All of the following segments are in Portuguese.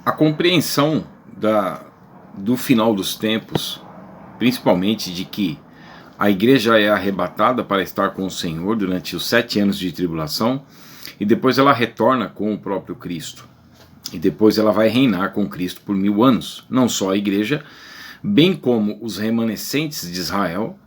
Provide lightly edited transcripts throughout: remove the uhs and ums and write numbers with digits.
A compreensão do final dos tempos, principalmente de que a igreja é arrebatada para estar com o Senhor durante os 7 anos de tribulação, e depois ela retorna com o próprio Cristo. E depois ela vai reinar com Cristo por 1000 anos. Não só a igreja, bem como os remanescentes de Israel,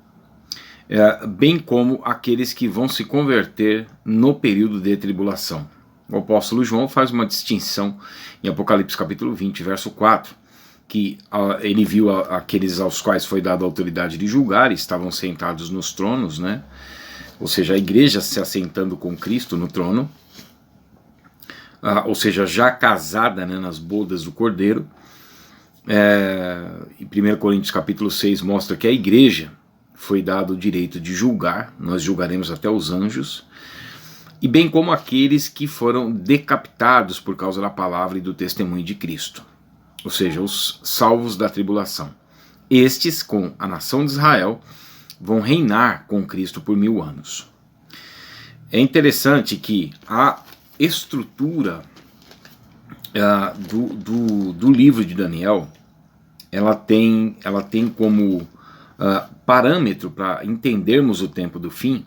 bem como aqueles que vão se converter no período de tribulação. O apóstolo João faz uma distinção em Apocalipse capítulo 20, verso 4, que ele viu aqueles aos quais foi dada a autoridade de julgar, e estavam sentados nos tronos, né? Ou seja, a igreja se assentando com Cristo no trono, ou seja, já casada, né, nas bodas do Cordeiro. Em 1 Coríntios capítulo 6 mostra que a igreja foi dado o direito de julgar, nós julgaremos até os anjos, e bem como aqueles que foram decapitados por causa da palavra e do testemunho de Cristo, ou seja, os salvos da tribulação. Estes, com a nação de Israel, vão reinar com Cristo por 1000 anos. É interessante que a estrutura do livro de Daniel, ela tem como parâmetro para entendermos o tempo do fim,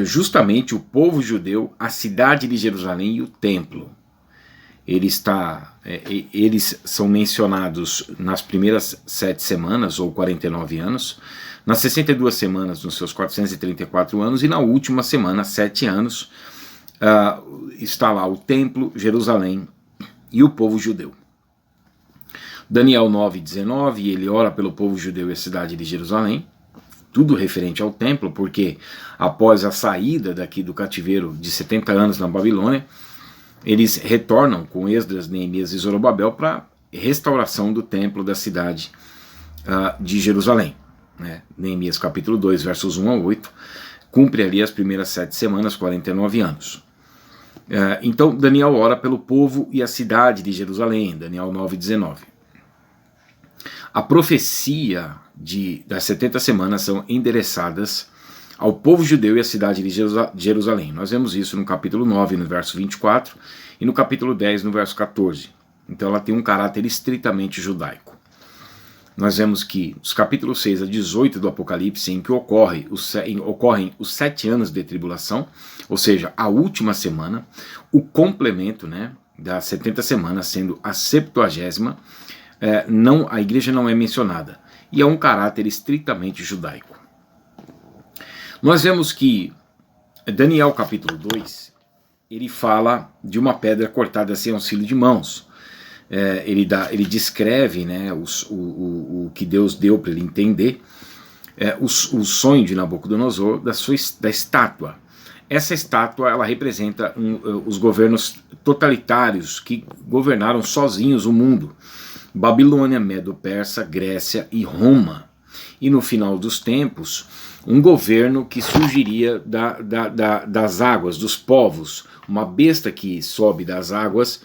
justamente o povo judeu, a cidade de Jerusalém e o templo. Eles são mencionados nas primeiras 7 semanas, ou 49 anos, nas 62 semanas, nos seus 434 anos, e na última semana, 7 anos, está lá o templo, Jerusalém e o povo judeu. Daniel 9:19, ele ora pelo povo judeu e a cidade de Jerusalém, tudo referente ao templo, porque após a saída daqui do cativeiro de 70 anos na Babilônia, eles retornam com Esdras, Neemias e Zorobabel para restauração do templo da cidade de Jerusalém. Né? Neemias capítulo 2, versos 1 a 8, cumpre ali as primeiras 7 semanas, 49 anos. Então Daniel ora pelo povo e a cidade de Jerusalém, Daniel 9:19. A profecia das 70 semanas são endereçadas ao povo judeu e à cidade de Jerusalém. Nós vemos isso no capítulo 9, no verso 24, e no capítulo 10, no verso 14. Então ela tem um caráter estritamente judaico. Nós vemos que os capítulos 6 a 18 do Apocalipse, em que ocorrem os 7 anos de tribulação, ou seja, a última semana, o complemento, né, das 70 semanas, sendo a 70ª, a igreja não é mencionada, e é um caráter estritamente judaico. Nós vemos que Daniel capítulo 2, ele fala de uma pedra cortada sem auxílio de mãos. Ele descreve, né, o que Deus deu para ele entender, o sonho de Nabucodonosor da estátua. Essa estátua, ela representa os governos totalitários que governaram sozinhos o mundo: Babilônia, Medo-Persa, Grécia e Roma. E no final dos tempos, um governo que surgiria das águas, dos povos, uma besta que sobe das águas,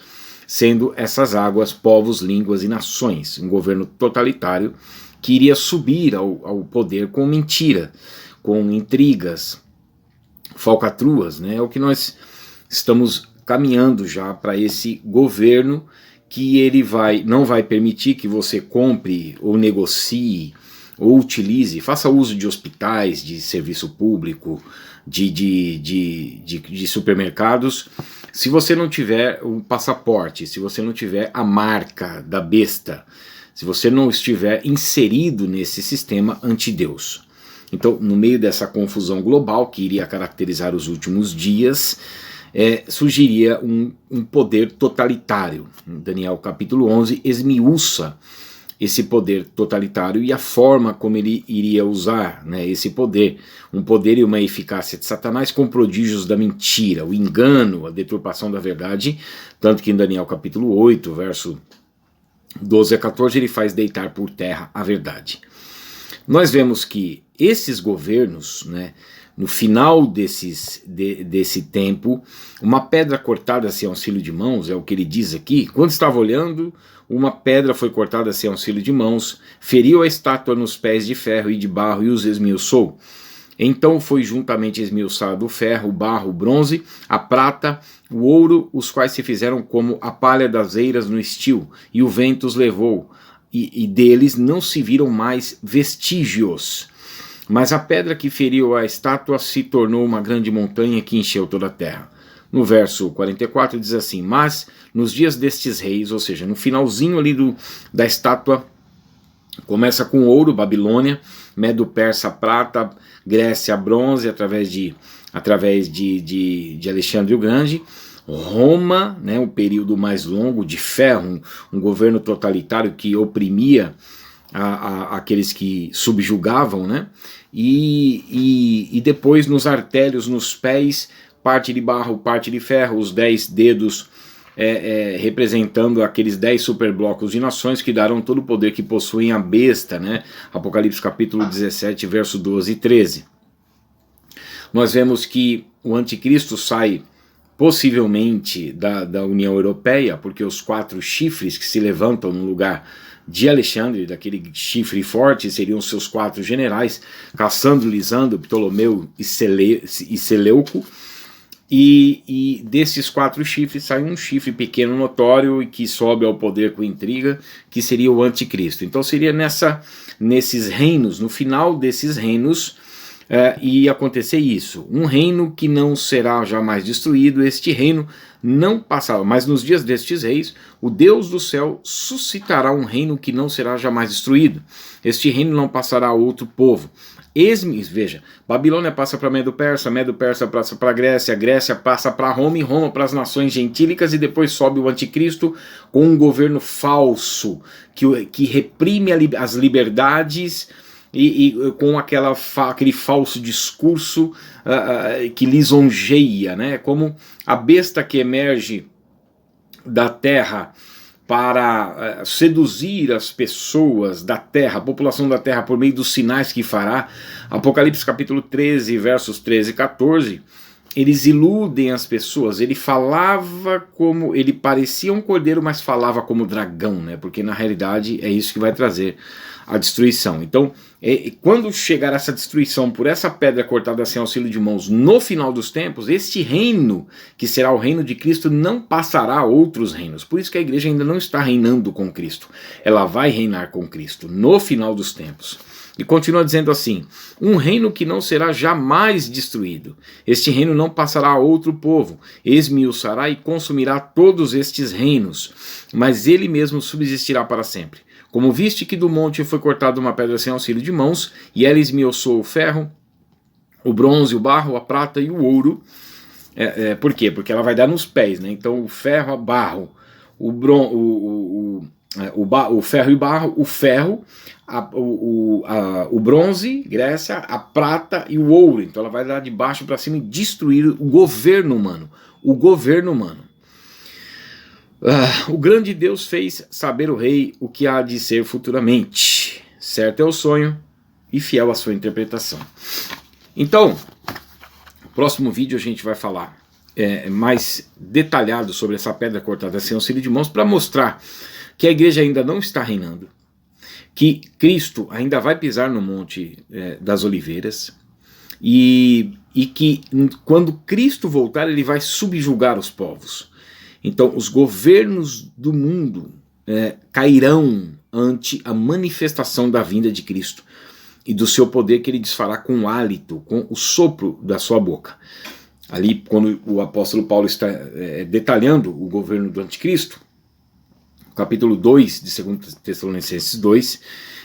sendo essas águas povos, línguas e nações. Um governo totalitário que iria subir ao poder com mentira, com intrigas, falcatruas, né? É o que nós estamos caminhando já para esse governo, que ele não vai permitir que você compre ou negocie ou utilize, faça uso de hospitais, de serviço público, de supermercados, se você não tiver um passaporte, se você não tiver a marca da besta, se você não estiver inserido nesse sistema anti-Deus. Então, no meio dessa confusão global que iria caracterizar os últimos dias, surgiria um poder totalitário. Daniel capítulo 11 esmiuça esse poder totalitário e a forma como ele iria usar, né, esse poder, um poder e uma eficácia de Satanás com prodígios da mentira, o engano, a deturpação da verdade, tanto que em Daniel capítulo 8, verso 12 a 14, ele faz deitar por terra a verdade. Nós vemos que esses governos, né, no final desse tempo, uma pedra cortada sem auxílio de mãos, é o que ele diz aqui. Quando estava olhando, uma pedra foi cortada sem auxílio de mãos, feriu a estátua nos pés de ferro e de barro e os esmiuçou. Então foi juntamente esmiuçado o ferro, o barro, o bronze, a prata, o ouro, os quais se fizeram como a palha das eiras no estio, e o vento os levou, e deles não se viram mais vestígios. Mas a pedra que feriu a estátua se tornou uma grande montanha que encheu toda a terra. No verso 44 diz assim: mas nos dias destes reis, ou seja, no finalzinho ali da estátua, começa com ouro, Babilônia, Medo-Persa, prata, Grécia, bronze, através de Alexandre o Grande, Roma, né, o período mais longo de ferro, um governo totalitário que oprimia aqueles que subjugavam, né, e depois nos artérios, nos pés, parte de barro, parte de ferro, os 10 dedos representando aqueles 10 superblocos de nações que darão todo o poder que possuem a besta, né? Apocalipse capítulo 17, verso 12 e 13. Nós vemos que o anticristo sai possivelmente da União Europeia, porque os 4 chifres que se levantam no lugar de Alexandre, daquele chifre forte, seriam seus 4 generais, Cassandro, Lisandro, Ptolomeu e Seleuco. E desses 4 chifres sai um chifre pequeno notório e que sobe ao poder com intriga, que seria o anticristo. Então seria nesses reinos, no final desses reinos, ia acontecer isso. Um reino que não será jamais destruído, este reino não passará, mas nos dias destes reis, o Deus do céu suscitará um reino que não será jamais destruído. Este reino não passará a outro povo. Veja, Babilônia passa para Medo-Persa, Medo-Persa passa para Grécia, Grécia passa para Roma e Roma para as nações gentílicas, e depois sobe o anticristo com um governo falso que reprime as liberdades e com aquele falso discurso que lisonjeia, né? Como a besta que emerge da terra para seduzir as pessoas da terra, a população da terra, por meio dos sinais que fará. Apocalipse capítulo 13, versos 13 e 14, eles iludem as pessoas. Ele parecia um cordeiro, mas falava como dragão, né? Porque na realidade é isso que vai trazer a destruição. Então, quando chegar essa destruição por essa pedra cortada sem auxílio de mãos no final dos tempos, este reino, que será o reino de Cristo, não passará a outros reinos. Por isso que a igreja ainda não está reinando com Cristo. Ela vai reinar com Cristo no final dos tempos. E continua dizendo assim: um reino que não será jamais destruído. Este reino não passará a outro povo. Esmiuçará e consumirá todos estes reinos, mas ele mesmo subsistirá para sempre. Como viste que do monte foi cortada uma pedra sem auxílio de mãos, e ela esmiuçou o ferro, o bronze, o barro, a prata e o ouro. Por quê? Porque ela vai dar nos pés, né? Então o ferro, o barro, o ferro e barro, o ferro, o bronze, Grécia, a prata e o ouro. Então ela vai dar de baixo para cima e destruir o governo humano. O governo humano. O grande Deus fez saber o rei o que há de ser futuramente. Certo é o sonho e fiel a sua interpretação. Então, no próximo vídeo a gente vai falar mais detalhado sobre essa pedra cortada sem auxílio de mãos, para mostrar que a igreja ainda não está reinando, que Cristo ainda vai pisar no Monte das Oliveiras, e que quando Cristo voltar ele vai subjugar os povos. Então os governos do mundo cairão ante a manifestação da vinda de Cristo e do seu poder que ele desfará com o hálito, com o sopro da sua boca. Ali quando o apóstolo Paulo está detalhando o governo do anticristo, capítulo 2 de 2 Tessalonicenses 2,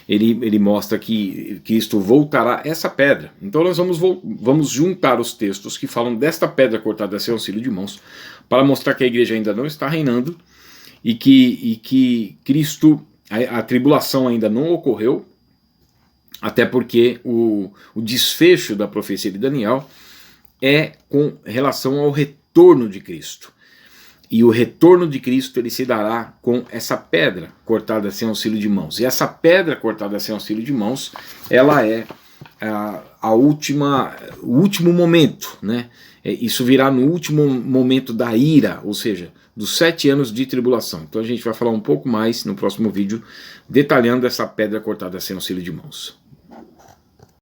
ele mostra que Cristo voltará essa pedra. Então nós vamos juntar os textos que falam desta pedra cortada sem auxílio de mãos, para mostrar que a igreja ainda não está reinando, e que Cristo, a tribulação ainda não ocorreu, até porque o desfecho da profecia de Daniel é com relação ao retorno de Cristo. E o retorno de Cristo ele se dará com essa pedra cortada sem auxílio de mãos. E essa pedra cortada sem auxílio de mãos, ela é o último momento, né? Isso virá no último momento da ira, ou seja, dos 7 anos de tribulação. Então a gente vai falar um pouco mais no próximo vídeo, detalhando essa pedra cortada sem auxílio de mãos.